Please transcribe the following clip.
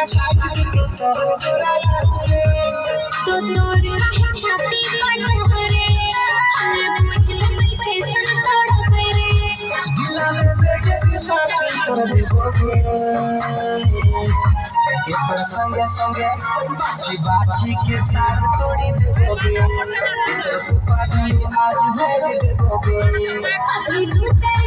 तो तोर काहे छाती पर रे हमें पूछ ले कैसन तोड़ रे दिला में बेटे के साथ कर देबोगे इतर संगे संगे बाची बाची के साथ तोड़ी देबोगे इतर पानी आज भेज देबोगे अभी तू चल